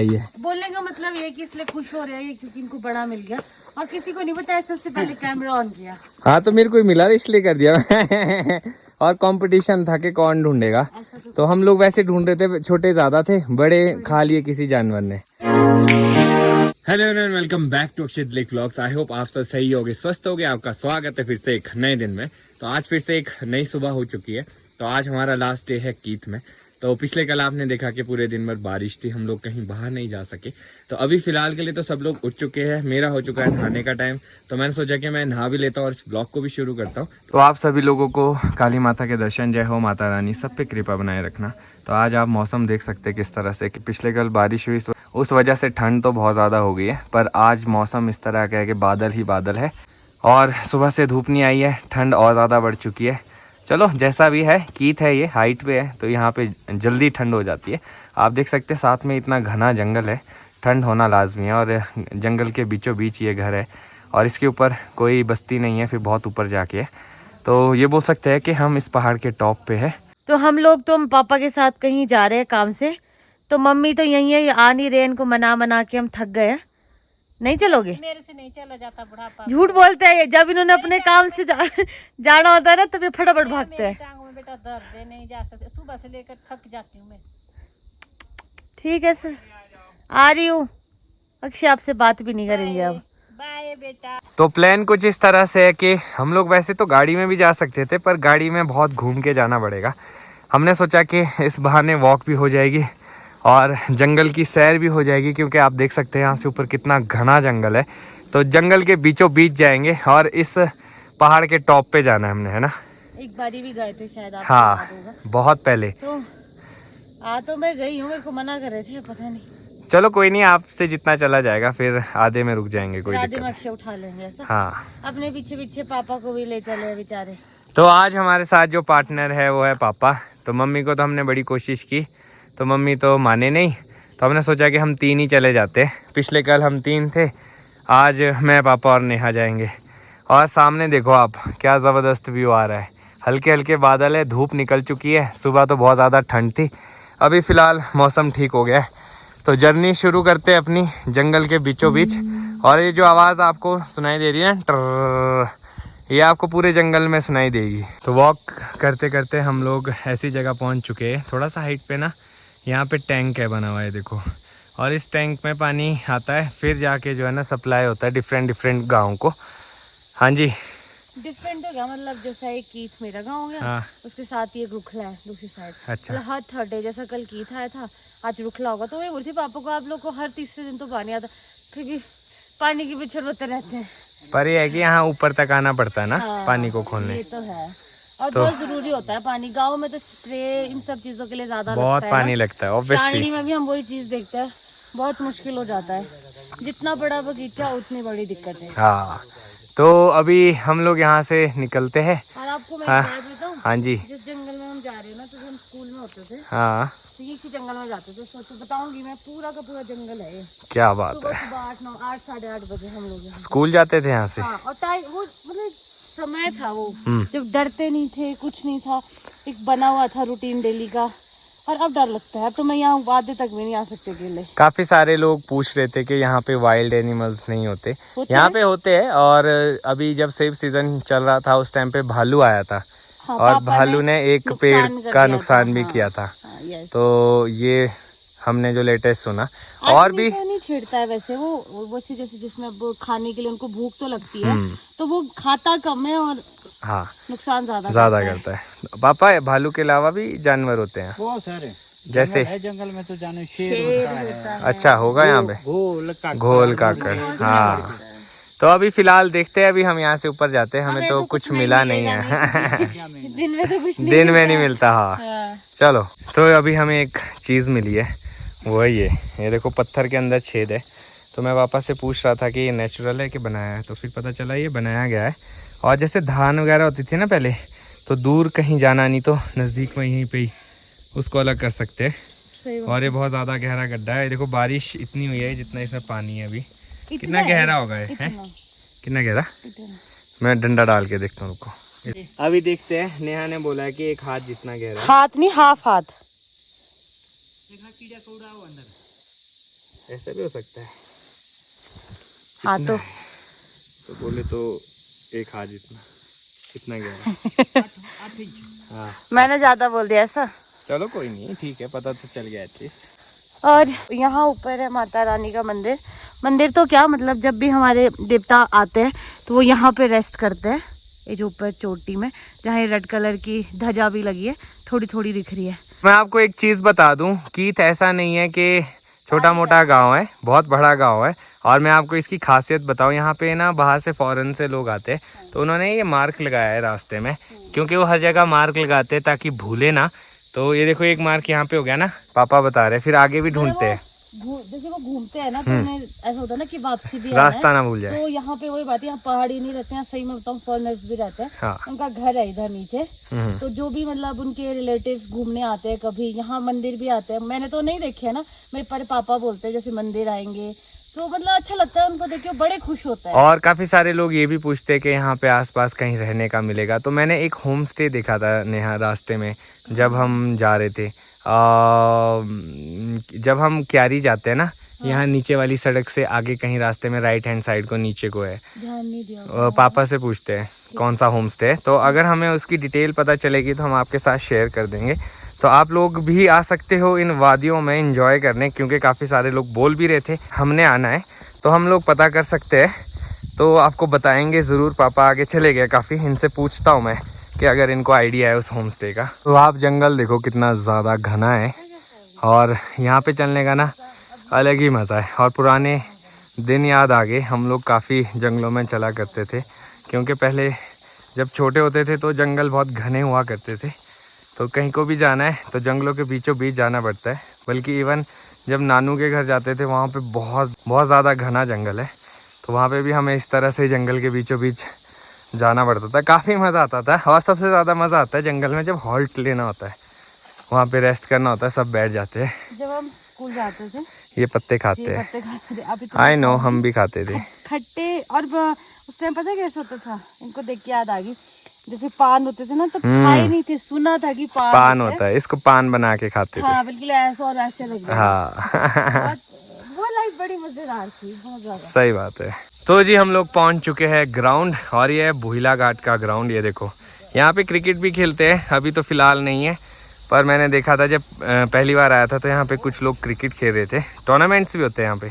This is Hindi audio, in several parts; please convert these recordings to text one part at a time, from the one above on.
बोलने का मतलब ये कि इसलिए खुश हो रहे हैं क्योंकि इनको बड़ा मिल गया और किसी को नहीं बताया, सबसे पहले कैमरा ऑन किया। हाँ तो मेरे को मिला इसलिए कर दिया और कंपटीशन था कि कौन ढूंढेगा, तो हम लोग वैसे ढूंढ रहे थे, छोटे ज्यादा थे, बड़े खा लिए किसी जानवर ने। Hello everyone, welcome back to Akshit Lake vlogs. I hope आप सब सही होगे, स्वस्थ होगे। आपका स्वागत है फिर से एक नए दिन में। तो आज फिर से एक नई सुबह हो चुकी है। तो आज हमारा लास्ट डे है कीथ में। तो पिछले कल आपने देखा कि पूरे दिन भर बारिश थी, हम लोग कहीं बाहर नहीं जा सके। तो अभी फिलहाल के लिए तो सब लोग उठ चुके हैं, मेरा हो चुका है नहाने का टाइम। तो मैंने सोचा कि मैं नहा भी लेता हूँ और इस ब्लॉग को भी शुरू करता हूँ। तो आप सभी लोगों को काली माता के दर्शन, जय हो माता रानी, सब पे कृपा बनाए रखना। तो आज आप मौसम देख सकते हैं किस तरह से, कि पिछले कल बारिश हुई, उस वजह से ठंड तो बहुत ज़्यादा हो गई है, पर आज मौसम इस तरह का है कि बादल ही बादल है और सुबह से धूप नहीं आई है, ठंड और ज़्यादा बढ़ चुकी है। चलो जैसा भी है, कीथ है, ये हाइट पे है तो यहाँ पे जल्दी ठंड हो जाती है। आप देख सकते हैं साथ में इतना घना जंगल है, ठंड होना लाजमी है। और जंगल के बीचों बीच ये घर है और इसके ऊपर कोई बस्ती नहीं है, फिर बहुत ऊपर जाके है। तो ये बोल सकते हैं कि हम इस पहाड़ के टॉप पे है। तो हम लोग तो पापा के साथ कहीं जा रहे हैं काम से, तो मम्मी तो यहीं है, आ नहीं रहे, इनको मना के हम थक गए हैं। नहीं चलोगे? मेरे से नहीं चला जाता, बुढ़ापा। झूठ बोलते हैं, जब इन्होंने अपने काम से जाना होता है ना, तो ये फटाफट भागते हैं। टांगों में बेटा दर्द है, नहीं जा सकते, सुबह से लेकर थक जाती हूँ मैं। ठीक है सर, आ रही हूँ। अक्षय आपसे बात भी नहीं करेंगे अब। बाय बेटा। तो प्लान कुछ इस तरह से है कि हम लोग वैसे तो गाड़ी में भी जा सकते थे, पर गाड़ी में बहुत घूम के जाना पड़ेगा। हमने सोचा कि इस बहाने वॉक भी हो जाएगी और जंगल की सैर भी हो जाएगी, क्योंकि आप देख सकते हैं यहाँ से ऊपर कितना घना जंगल है। तो जंगल के बीचों बीच जाएंगे और इस पहाड़ के टॉप पे जाना है हमने, है ना? एक बारी भी गए थे शायद, आपको हाँ, याद होगा। बहुत पहले। तो मैं गई हूँ, मेरे को मना कर रहे थे, पता नहीं। चलो कोई नहीं, आपसे जितना चला जाएगा, फिर आधे में रुक जाएंगे, कोई दिक्कत नहीं। अक्षय उठा लेंगे ऐसा। हाँ, अपने पीछे पीछे पापा को भी ले चले बेचारे। तो आज हमारे साथ जो पार्टनर है वो है पापा। तो मम्मी को तो हमने बड़ी कोशिश की, तो मम्मी तो माने नहीं। तो हमने सोचा कि हम 3 ही चले जाते। पिछले कल हम 3 थे, आज मैं, पापा और नेहा जाएंगे। और सामने देखो आप, क्या ज़बरदस्त व्यू आ रहा है। हल्के हल्के बादल है, धूप निकल चुकी है। सुबह तो बहुत ज़्यादा ठंड थी, अभी फ़िलहाल मौसम ठीक हो गया है। तो जर्नी शुरू करते हैं अपनी जंगल के बीचों बीच। और ये जो आवाज़ आपको सुनाई दे रही है ना, ये आपको पूरे जंगल में सुनाई देगी। तो वॉक करते करते हम लोग ऐसी जगह पहुंच चुके हैं, थोड़ा सा हाइट पे ना, यहाँ पे टैंक है बना हुआ है, देखो। और इस टैंक में पानी आता है, फिर जाके जो है ना सप्लाई होता है डिफरेंट गाँव को। हाँ जी, डिफरेंट हो गया, मतलब जैसा एक कीथ मेरा गाँव हो गया, हाँ, उसके साथ ये रुखला है दूसरी साइड। अच्छा, मतलब हर थर्ड डे, जैसा कल कीथ आया था, आज रुखला होगा। तो ये बोलती पापा को, आप लोग को हर तीसरे दिन तो पानी आता, क्योंकि पानी की भी जरूरत रहते हैं। पर ये है कि यहाँ ऊपर तक आना पड़ता है ना, हाँ, पानी को खोलने। ये तो है, और तो बहुत जरूरी होता है पानी। गाँव में तो स्प्रे इन सब चीजों के लिए ज्यादा बहुत लगता है पानी लगता है, ऑब्वियसली। चांदनी में भी हम वही चीज देखते हैं, बहुत मुश्किल हो जाता है। जितना बड़ा बगीचा उतनी बड़ी दिक्कत है। हाँ, तो अभी हम लोग यहाँ से निकलते हैं। और आपको मैं हाँ, बात बताऊं, हाँ जी, जिस जंगल में हम जा रहे हैं ना, तो हम स्कूल में होते थे, हाँ, तो इसी जंगल में जाते थे। तो बताऊंगी मैं, पूरा का पूरा जंगल है ये। क्या बात है। सुबह 8 साढ़े 8 बजे हम लोग यहाँ स्कूल जाते थे यहाँ से। हाँ, और टाइम वो मतलब समय था वो, जब डरते नहीं थे, कुछ नहीं था, एक बना हुआ था रूटीन डेली का। और अब डर लगता है, अब तो मैं यहाँ आधे तक भी नहीं आ सकते अकेले। काफी सारे लोग पूछ रहे थे कि यहाँ पे वाइल्ड एनिमल्स नहीं होते। यहाँ पे होते हैं, और अभी जब सेब सीजन चल रहा था उस टाइम पे भालू आया था। हाँ, और भालू ने एक पेड़ का नुकसान भी किया था। तो ये हमने जो लेटेस्ट सुना। और भी तो नहीं छेड़ता है वैसे वो जैसे जिसमें अब खाने के लिए उनको भूख तो लगती है, तो वो खाता कम है और हाँ, नुकसान ज्यादा करता है। पापा, भालू के अलावा भी जानवर होते हैं बहुत सारे, जैसे जंगल में तो जानो शेर होता है। अच्छा होगा यहाँ पे घोल काकर। हाँ, तो अभी फिलहाल देखते हैं, अभी हम यहाँ से ऊपर जाते हैं, हमें तो कुछ मिला नहीं है। दिन में तो कुछ दिन में नहीं मिलता। हाँ, चलो, तो अभी हमें एक चीज मिली है, वो है ये देखो, पत्थर के अंदर छेद है। तो मैं पापा से पूछ रहा था कि ये नेचुरल है कि बनाया है, तो फिर पता चला ये बनाया गया है। और जैसे धान वगैरह होती थी ना पहले, तो दूर कहीं जाना नहीं, तो नज़दीक में यहीं पे ही उसको अलग कर सकते हैं। और ये बहुत ज़्यादा गहरा गड्ढा है, देखो बारिश इतनी हुई है जितना इसमें पानी है अभी। कितना गहरा होगा ये, है कितना गहरा? मैं डंडा डाल के देखता हूँ रुको, अभी देखते हैं। नेहा ने बोला है कि 1 हाथ जितना गहरा है। हाथ नहीं, हाफ हाथ। ऐसा भी हो सकता है। हाँ तो बोले तो एक हाथ जितना, कितना गहरा? 8 इंच। हाँ मैंने ज्यादा बोल दिया ऐसा। चलो कोई नहीं, ठीक है, पता तो चल गया एटलीस्ट। और यहाँ ऊपर है माता रानी का मंदिर। मंदिर तो क्या मतलब, जब भी हमारे देवता आते हैं तो वो यहाँ पे रेस्ट करते हैं। ये जो ऊपर चोटी में जहाँ ये रेड कलर की ध्वजा भी लगी है, थोड़ी थोड़ी दिख रही है। मैं आपको एक चीज़ बता दूं, कीथ ऐसा नहीं है कि छोटा मोटा गांव है, बहुत बड़ा गांव है। और मैं आपको इसकी खासियत बताऊं, यहाँ पे ना बाहर से फॉरेन से लोग आते हैं, तो उन्होंने ये मार्क लगाया है रास्ते में, क्योंकि वो हर जगह मार्क लगाते हैं ताकि भूले ना। तो ये देखो एक मार्क यहाँ पे हो गया ना, पापा बता रहे, फिर आगे भी ढूंढते हैं। जैसे वो घूमते हैं ना तो उन्हें ऐसा होता है ना कि वापसी भी रास्ता ना भूल जाए। तो यहाँ पे वही बात है, यहाँ पहाड़ी नहीं रहते हैं, सही में बताऊँ फॉरेनर्स भी रहते हैं। हाँ। उनका घर है इधर नीचे, तो जो भी मतलब उनके रिलेटिव्स घूमने आते हैं, कभी यहाँ मंदिर भी आते हैं। मैंने तो नहीं देखे है ना, मेरे पर पापा बोलते हैं जैसे मंदिर आएंगे तो मतलब अच्छा लगता है उनको देख के, बड़े खुश होते हैं। और काफ़ी सारे लोग ये भी पूछते हैं कि यहाँ पे आसपास कहीं रहने का मिलेगा। तो मैंने एक होम स्टे देखा था नेहा रास्ते में, जब हम जा रहे थे। जब हम क्यारी जाते हैं ना, यहाँ नीचे वाली सड़क से आगे कहीं रास्ते में राइट हैंड साइड को नीचे को है। ध्यान नहीं दिया। पापा से पूछते हैं कौन सा होम स्टे है, तो अगर हमें उसकी डिटेल पता चलेगी तो हम आपके साथ शेयर कर देंगे। तो आप लोग भी आ सकते हो इन वादियों में एंजॉय करने, क्योंकि काफ़ी सारे लोग बोल भी रहे थे हमने आना है, तो हम लोग पता कर सकते हैं, तो आपको बताएंगे ज़रूर। पापा आगे चले गए काफ़ी, इनसे पूछता हूँ मैं कि अगर इनको आइडिया है उस होम स्टे का। तो आप जंगल देखो कितना ज़्यादा घना है, और यहाँ पे चलने का ना अलग ही मज़ा है। और पुराने दिन याद आ गए, हम लोग काफ़ी जंगलों में चला करते थे, क्योंकि पहले जब छोटे होते थे तो जंगल बहुत घने हुआ करते थे, तो कहीं को भी जाना है तो जंगलों के बीचों बीच जाना पड़ता है। बल्कि इवन जब नानू के घर जाते थे वहाँ पे बहुत बहुत ज़्यादा घना जंगल है, तो वहाँ पे भी हमें इस तरह से जंगल के बीचों बीच जाना पड़ता था। काफ़ी मज़ा आता था। और सबसे ज़्यादा मज़ा आता है जंगल में जब हॉल्ट लेना होता है, वहाँ पे रेस्ट करना होता है, सब बैठ जाते हैं। जब हम स्कूल जाते थे ये पत्ते खाते हैं, अभी आई नो, हम भी खाते थे खट्टे। और उस टाइम पता है कैसे होता था, इनको देख के याद आ गई, जैसे पान होते थे ना तो खाए नहीं थे, सुना था कि पान होता है, इसको पान बना के खाते थे। हाँ बिल्कुल ऐसा और ऐसे लग रहा हाँ वो लाइफ बड़ी मजेदार थी, बहुत ज्यादा। सही बात है। तो जी हम लोग पहुंच चुके हैं ग्राउंड, और ये है बुहिला घाट का ग्राउंड। ये देखो यहाँ पे क्रिकेट भी खेलते हैं, अभी तो फिलहाल नहीं है, पर मैंने देखा था जब पहली बार आया था तो यहाँ पे कुछ लोग क्रिकेट खेल रहे थे। टूर्नामेंट्स भी होते हैं यहाँ पे,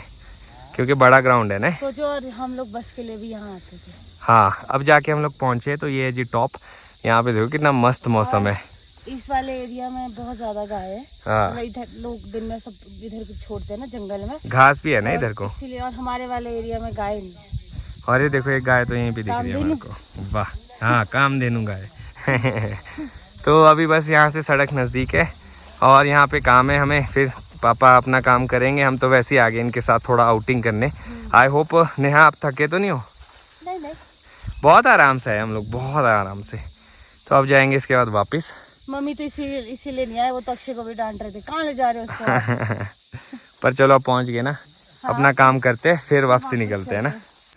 क्योंकि बड़ा ग्राउंड है ना। सोचो, और हम लोग बस के लिए भी यहाँ आते थे। हाँ, अब जाके हम लोग पहुँचे तो ये है जी टॉप। यहाँ पे देखो कितना मस्त मौसम है। इस वाले एरिया में बहुत ज्यादा गाय है। हाँ, इधर लोग दिन में सब इधर को छोड़ते हैं ना जंगल में, घास भी है ना इधर को, इसीलिए। और हमारे वाले एरिया में गाय नहीं है। और ये देखो एक गाय तो यहीं पे दिख रही है मेरे को। वाह, हाँ, कामधेनु गाय। तो अभी बस यहाँ से सड़क नज़दीक है, और यहाँ पे काम है हमें, फिर पापा अपना काम करेंगे, हम तो वैसे ही आगे इनके साथ थोड़ा आउटिंग करने। आई होप नेहा आप थके तो नहीं हो? नहीं, बहुत आराम से है हम लोग, बहुत आराम से। तो अब जाएंगे इसके बाद वापस। मम्मी तो इसीलिए नहीं आए, वो तो अक्षय को भी डांट रहे थे, कहाँ ले जा रहे हो उसको। पर चलो अब पहुँच गए ना, अपना काम करते फिर वापसी निकलते हैं ना।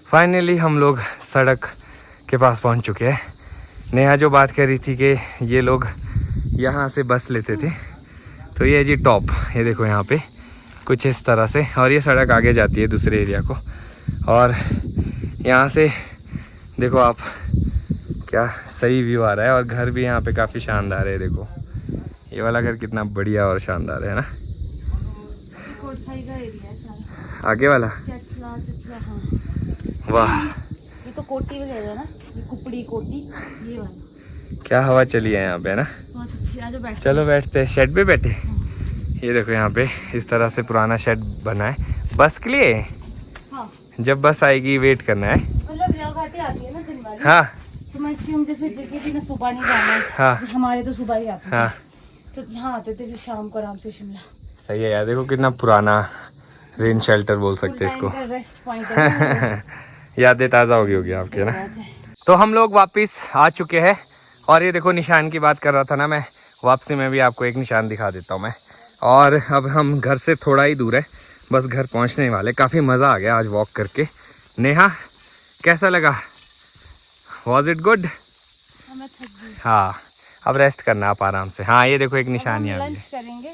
फाइनली हम लोग सड़क के पास पहुँच चुके हैं। नेहा जो बात कर रही थी कि ये लोग यहाँ से बस लेते थे, तो ये जी टॉप, ये देखो यहाँ पे कुछ इस तरह से, और ये सड़क आगे जाती है दूसरे एरिया को। और यहाँ से देखो आप, क्या सही व्यू आ रहा है, और घर भी यहाँ पे काफ़ी शानदार है। देखो ये वाला घर कितना बढ़िया और शानदार है ना। आगे वाला, वाह, ये तो कोटी वगैरह है ना, ये कुपड़ी कोटी, ये वाला। क्या हवा चली है यहाँ पे ना। बहुत अच्छी, आ जाओ बैठ। चलो बैठते हैं, शेड पे बैठे। ये देखो यहाँ पे इस तरह से पुराना शेड बना है बस के लिए। हाँ। जब बस आएगी वेट करना है। मतलब रेल घाटी आती है ना दिन वाली। हाँ, तो मैक्सिमम जैसे देखिए ना सुबह नहीं जाना है। हाँ, हमारे तो सुबह ही आते थे। हाँ, तो यहाँ आते थे फिर शाम को आराम से शिमला। सही है यार, देखो कितना पुराना रेन शेल्टर बोल सकते हैं इसको। रेस्ट पॉइंट है। यादें ताज़ा होगी आपके ना। तो हम लोग वापस आ चुके हैं, और ये देखो निशान की बात कर रहा था ना मैं, वापसी में भी आपको एक निशान दिखा देता हूँ मैं। और अब हम घर से थोड़ा ही दूर है, बस घर पहुँचने वाले। काफ़ी मज़ा आ गया आज वॉक करके। नेहा कैसा लगा? Was it good? हाँ, अब रेस्ट करना आप आराम से। हाँ, ये देखो एक निशान यहाँ भी है। लंच करेंगे।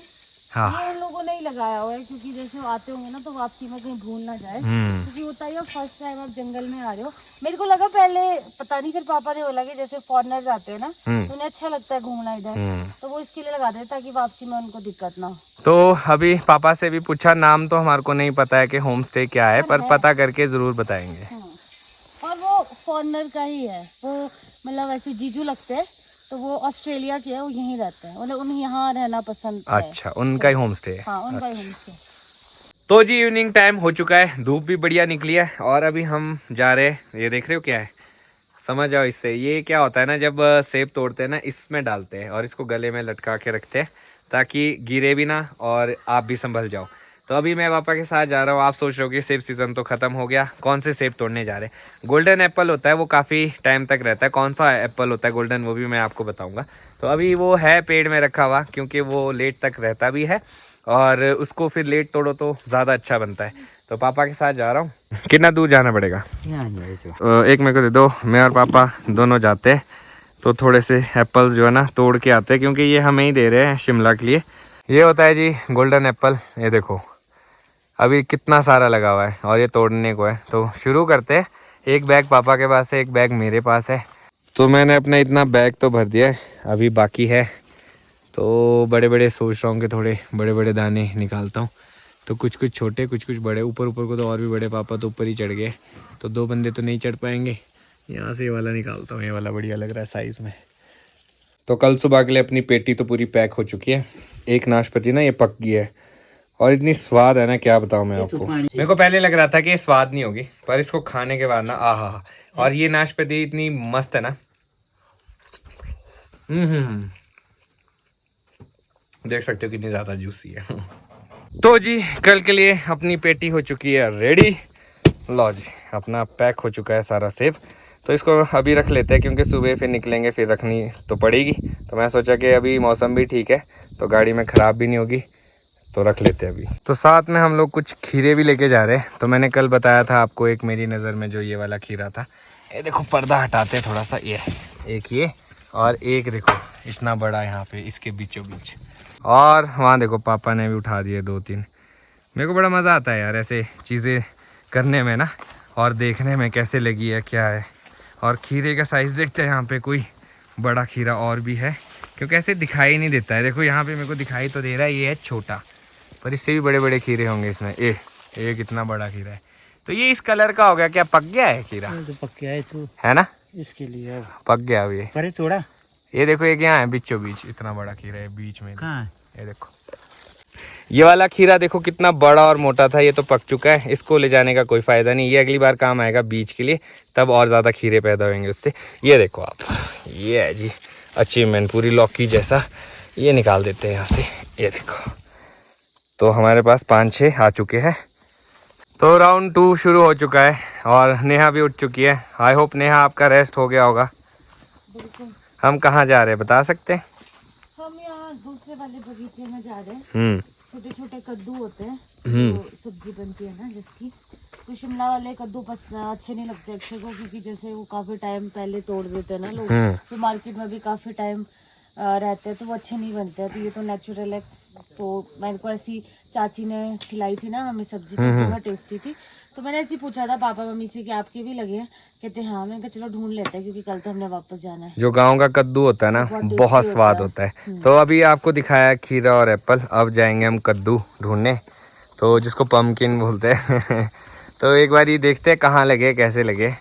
हाँ, ये उन लोगों ने ही लगाया हुआ है, क्योंकि जैसे आते होंगे ना तो वापसी में कहीं भूल ना जाए, क्योंकि होता है फर्स्ट टाइम आप जंगल में आ रहे हो। मेरे को लगा पहले, पता नहीं, फिर पापा ने बोला कि जैसे फॉरेनर जाते हैं ना तो उन्हें अच्छा लगता है घूमना इधर, तो वो इसके लिए लगाते हैं ताकि वापसी में उनको दिक्कत ना हो। तो अभी पापा से भी पूछा, नाम तो हमारे को नहीं पता है कि होम स्टे क्या है, पर पता करके जरूर बताएंगे। और वो फॉरेनर का ही है, वो मतलब ऐसे जीजू लगते हैं, तो वो ऑस्ट्रेलिया के है, वो यहीं रहते हैं, मतलब उन्हें यहाँ रहना पसंद है। अच्छा, उनका ही होम स्टे है। हाँ, उनका ही होम स्टे। तो जी इवनिंग टाइम हो चुका है, धूप भी बढ़िया निकली है और अभी हम जा रहे हैं। ये देख रहे हो क्या है, समझ जाओ इससे। ये क्या होता है ना, जब सेब तोड़ते हैं ना, इसमें डालते हैं और इसको गले में लटका के रखते हैं ताकि गिरे भी ना और आप भी संभल जाओ। तो अभी मैं पापा के साथ जा रहा हूँ। आप सोच रहे हो कि सेब सीज़न तो ख़त्म हो गया, कौन से सेब तोड़ने जा रहे हैं। गोल्डन एप्पल होता है, वो काफ़ी टाइम तक रहता है। कौन सा एप्पल होता है गोल्डन, वो भी मैं आपको बताऊँगा। तो अभी वो है पेड़ में रखा हुआ, क्योंकि वो लेट तक रहता भी है और उसको फिर लेट तोड़ो तो ज़्यादा अच्छा बनता है। तो पापा के साथ जा रहा हूँ। कितना दूर जाना पड़ेगा? एक मेरे को दे दो, मैं और पापा दोनों जाते हैं तो थोड़े से एप्पल्स जो है ना तोड़ के आते हैं, क्योंकि ये हमें ही दे रहे हैं शिमला के लिए। ये होता है जी गोल्डन एप्पल। ये देखो अभी कितना सारा लगा हुआ है और ये तोड़ने को है। तो शुरू करते हैं। एक बैग पापा के पास है, एक बैग मेरे पास है। तो मैंने अपना इतना बैग तो भर दिया है, अभी बाकी है। तो बड़े बड़े सोच रहा हूँ कि थोड़े बड़े बड़े दाने निकालता हूँ। तो कुछ कुछ छोटे, कुछ कुछ बड़े। ऊपर ऊपर को तो और भी बड़े, पापा तो ऊपर ही चढ़ गए, तो 2 बंदे तो नहीं चढ़ पाएंगे। यहाँ से ये वाला निकालता हूँ, ये वाला बढ़िया लग रहा है साइज़ में। तो कल सुबह के लिए अपनी पेटी तो पूरी पैक हो चुकी है। एक नाशपाती ना ये पक गई है और इतनी स्वाद है ना, क्या बताऊँ मैं आपको। मेरे को पहले लग रहा था कि ये स्वाद नहीं होगी, पर इसको खाने के बाद ना आहा। और ये नाशपाती इतनी मस्त है ना। देख सकते हो कितनी ज़्यादा जूसी है। तो जी कल के लिए अपनी पेटी हो चुकी है रेडी। लो जी, अपना पैक हो चुका है सारा सेब। तो इसको अभी रख लेते हैं, क्योंकि सुबह फिर निकलेंगे, फिर रखनी तो पड़ेगी। तो मैं सोचा कि अभी मौसम भी ठीक है तो गाड़ी में ख़राब भी नहीं होगी, तो रख लेते हैं अभी। तो साथ में हम लोग कुछ खीरे भी लेके जा रहे हैं। तो मैंने कल बताया था आपको, एक मेरी नज़र में जो ये वाला खीरा था। ये देखो, पर्दा हटाते हैं थोड़ा सा, ये एक ये और एक देखो इतना बड़ा यहाँ पे इसके बीचों बीच। और वहाँ देखो पापा ने भी उठा दिए 2-3। मेरे को बड़ा मज़ा आता है यार ऐसे चीज़ें करने में ना, और देखने में कैसे लगी है क्या है। और खीरे का साइज़ देखते हैं, यहाँ पे कोई बड़ा खीरा और भी है, क्योंकि ऐसे दिखाई नहीं देता है। देखो यहाँ पे मेरे को दिखाई तो दे रहा है, ये है छोटा, पर इससे भी बड़े बड़े खीरे होंगे इसमें। ये कितना बड़ा खीरा है। तो ये इस कलर का हो गया, क्या पक गया है खीरा? तो पक गया है, तो है ना, इसके लिए पक गया अब ये। पर थोड़ा ये देखो एक यहाँ है बीचों बीच, इतना बड़ा खीरा है बीच में। कहाँ है? ये देखो, ये वाला खीरा देखो कितना बड़ा और मोटा था। ये तो पक चुका है, इसको ले जाने का कोई फ़ायदा नहीं। ये अगली बार काम आएगा बीज के लिए, तब और ज़्यादा खीरे पैदा होंगे उससे। ये देखो आप, ये है जी अचीवमेंट, पूरी लौकी जैसा। ये निकाल देते हैं यहाँ से। ये देखो, तो हमारे पास 5-6 आ चुके हैं। तो राउंड 2 शुरू हो चुका है और नेहा भी उठ चुकी है। आई होप नेहा आपका रेस्ट हो गया होगा। हम कहाँ जा रहे हैं बता सकते हैं? हम यहाँ दूसरे वाले बगीचे में जा रहे हैं। छोटे छोटे कद्दू होते हैं, तो सब्जी बनती है ना जिसकी। तो शिमला वाले कद्दू अच्छे नहीं लगते अक्षय को, क्योंकि जैसे वो काफी टाइम पहले तोड़ देते हैं ना लोग, तो मार्केट में भी काफी टाइम रहते हैं, तो वो अच्छे नहीं बनते हैं। तो ये तो नेचुरल है। तो मेरे को ऐसी चाची ने खिलाई थी ना हमें सब्जी, तो बहुत टेस्टी थी। तो मैंने ऐसे पूछा था पापा मम्मी से कि आपके भी लगे हैं, कहते हाँ। मैंने कहा चलो ढूंढ लेते हैं, क्योंकि कल तो हमने वापस जाना है। जो गांव का कद्दू होता है ना, बहुत स्वाद होता है। तो अभी आपको दिखाया खीरा और एप्पल, अब जाएंगे हम कद्दू ढूंढने, तो जिसको पम्पकिन बोलते हैं। तो एक बार ये देखते हैं कहाँ लगे, कैसे लगे,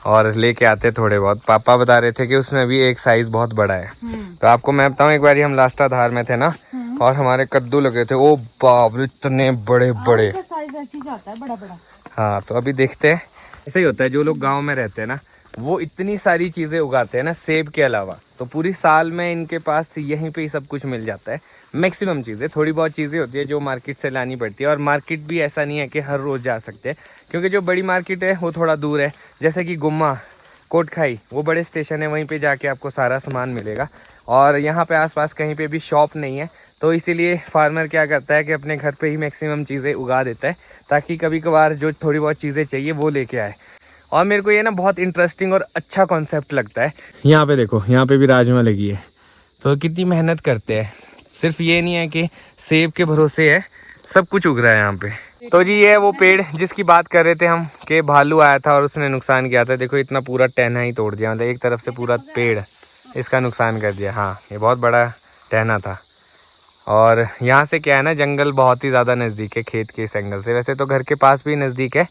और लेके आते थोड़े बहुत। पापा बता रहे थे कि उसमें भी एक साइज बहुत बड़ा है। तो आपको मैं बताऊँ, एक बार हम लास्टा धार में थे ना, और हमारे कद्दू लगे थे, ओ बाप रे इतने बड़े बड़े। साइज ऐसे ही जाता है, बड़ा बड़ा। हाँ, तो अभी देखते हैं। ऐसा ही होता है, जो लोग गांव में रहते हैं ना, वो इतनी सारी चीज़ें उगाते हैं ना सेब के अलावा, तो पूरी साल में इनके पास यहीं पे ही सब कुछ मिल जाता है। मैक्सिमम चीज़ें, थोड़ी बहुत चीज़ें होती है जो मार्केट से लानी पड़ती है। और मार्केट भी ऐसा नहीं है कि हर रोज़ जा सकते हैं, क्योंकि जो बड़ी मार्केट है वो थोड़ा दूर है। जैसे कि गुम्मा, कोटखाई, वो बड़े स्टेशन है, वहीं पे जाके आपको सारा सामान मिलेगा। और यहाँ पे आसपास कहीं पे भी शॉप नहीं है, तो इसीलिए फार्मर क्या करता है कि अपने घर पे ही मैक्सिमम चीज़ें उगा देता है, ताकि कभी कभार जो थोड़ी बहुत चीज़ें चाहिए वो लेके आए। और मेरे को ये ना बहुत इंटरेस्टिंग और अच्छा कॉन्सेप्ट लगता है। यहाँ पे देखो, यहाँ पे भी राजमा लगी है, तो कितनी मेहनत करते हैं। सिर्फ ये नहीं है कि सेब के भरोसे है, सब कुछ उग रहा है यहाँ पे। तो जी ये वो पेड़ जिसकी बात कर रहे थे हम कि भालू आया था और उसने नुकसान किया था। देखो इतना पूरा टहना ही तोड़ दिया, मतलब एक तरफ से पूरा पेड़ इसका नुकसान कर दिया। हाँ ये बहुत बड़ा टहना था। और यहाँ से क्या है ना, जंगल बहुत ही ज़्यादा नज़दीक है खेत के इस एंगल से। वैसे तो घर के पास भी नज़दीक है,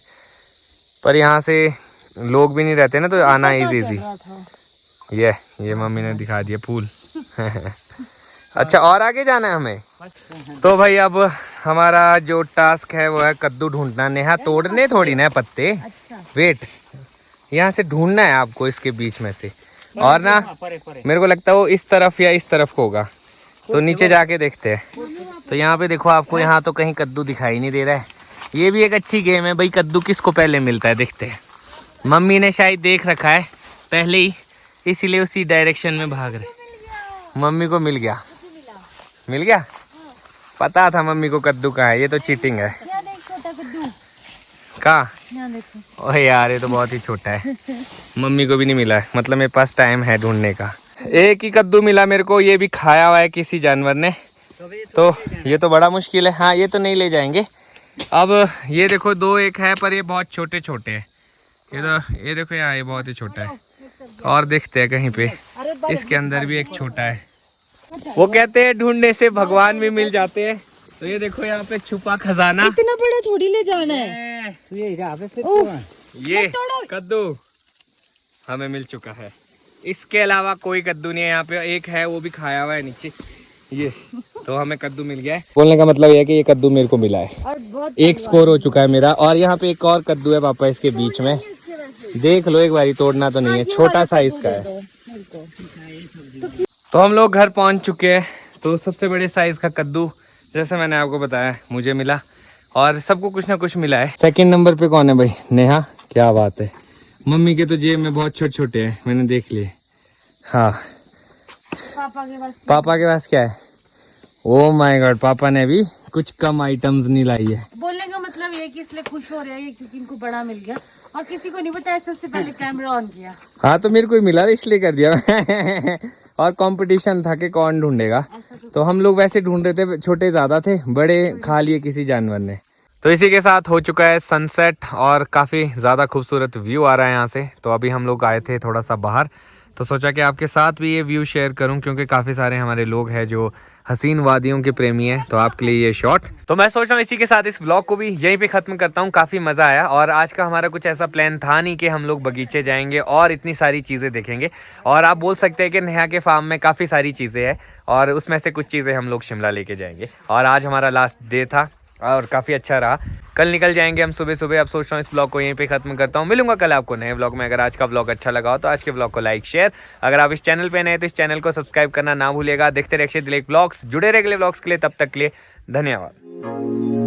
पर यहाँ से लोग भी नहीं रहते ना, तो आना इजी। ये मम्मी ने दिखा दिया फूल। अच्छा और आगे जाना है हमें। तो भाई अब हमारा जो टास्क है वो है कद्दू ढूंढना। नेहा तोड़ने थोड़ी ना है पत्ते, वेट यहाँ से ढूंढना है आपको इसके बीच में से। और ना मेरे को लगता है वो इस तरफ या इस तरफ होगा, तो नीचे जाके देखते हैं। तो यहाँ पे देखो आपको, यहाँ तो कहीं कद्दू दिखाई नहीं दे रहा है। ये भी एक अच्छी गेम है भाई, कद्दू किसको पहले मिलता है देखते हैं। मम्मी ने शायद देख रखा है पहले ही, इसीलिए उसी डायरेक्शन में भाग रहे। मम्मी को मिल गया, मिल गया। पता था मम्मी को कद्दू कहाँ है, ये तो चीटिंग है। कहाँ? ओह यार ये तो बहुत ही छोटा है, मम्मी को भी नहीं मिला है। मतलब मेरे पास टाइम है ढूंढने का। एक ही कद्दू मिला मेरे को, ये भी खाया हुआ है किसी जानवर ने, तो ये तो बड़ा मुश्किल है। हाँ ये तो नहीं ले जाएंगे। अब ये देखो दो एक है, पर ये बहुत छोटे छोटे हैं। ये देखो यहाँ ये बहुत ही छोटा है। और देखते हैं कहीं पे, इसके अंदर भी एक छोटा है। वो कहते हैं ढूंढने से भगवान भी मिल जाते हैं। तो ये देखो यहाँ पे छुपा खजाना। इतना बड़ा थोड़ी ले जाना है। ये कद्दू हमें मिल चुका है, इसके अलावा कोई कद्दू नहीं है यहाँ पे। एक है वो भी खाया हुआ है नीचे, ये तो हमें कद्दू मिल गया है। बोलने का मतलब ये है कि ये कद्दू मेरे को मिला है, एक स्कोर हो चुका है मेरा। और यहाँ पे एक और कद्दू है पापा इसके बीच में, देख लो एक बारी, तोड़ना तो नहीं है, छोटा साइज का है। तो हम लोग घर पहुंच चुके हैं। तो सबसे बड़े साइज का कद्दू जैसे मैंने आपको बताया मुझे मिला, और सबको कुछ ना कुछ मिला है। सेकंड नंबर पे कौन है भाई? नेहा। क्या बात है, मम्मी के तो जेब में बहुत छोटे छोटे हैं, मैंने देख लिए। हाँ पापा के पास क्या है? ओ माय गॉड, पापा ने भी कुछ कम आइटम्स नहीं लाई है। बोलने का मतलब ये है कि इसलिए खुश हो रहे हैं क्योंकि इनको बड़ा मिल गया, और किसी को नहीं बताया, सबसे पहले कैमरा ऑन किया। हाँ तो मेरे को ही मिला इसलिए कर दिया। और कंपटीशन था कि कौन ढूंढेगा, तो हम लोग वैसे ढूंढ रहे थे, छोटे ज्यादा थे, बड़े खा लिए किसी जानवर ने। तो इसी के साथ हो चुका है सनसेट, और काफ़ी ज़्यादा खूबसूरत व्यू आ रहा है यहाँ से। तो अभी हम लोग आए थे थोड़ा सा बाहर, तो सोचा कि आपके साथ भी ये व्यू शेयर करूं, क्योंकि काफ़ी सारे हमारे लोग हैं जो हसीन वादियों के प्रेमी हैं, तो आपके लिए ये शॉट। तो मैं सोच रहा हूँ इसी के साथ इस व्लॉग को भी यहीं पे ख़त्म करता हूँ। काफ़ी मज़ा आया, और आज का हमारा कुछ ऐसा प्लान था नहीं कि हम लोग बगीचे जाएंगे और इतनी सारी चीज़ें देखेंगे। और आप बोल सकते हैं कि नेहा के फार्म में काफ़ी सारी चीज़ें हैं, और उसमें से कुछ चीज़ें हम लोग शिमला लेके जाएंगे। और आज हमारा लास्ट डे था और काफ़ी अच्छा रहा। कल निकल जाएंगे हम सुबह सुबह। अब सोच रहा हूँ इस ब्लॉग को यहीं पे खत्म करता हूँ। मिलूंगा कल आपको नए ब्लॉग में। अगर आज का ब्लॉग अच्छा लगा हो तो आज के ब्लॉग को लाइक शेयर, अगर आप इस चैनल पे नए तो इस चैनल को सब्सक्राइब करना ना भूलिएगा। देखते रहिए अक्षय दिलेख ब्लॉग्स, जुड़े रहिए अगले ब्लॉग्स के लिए। तब तक के लिए धन्यवाद।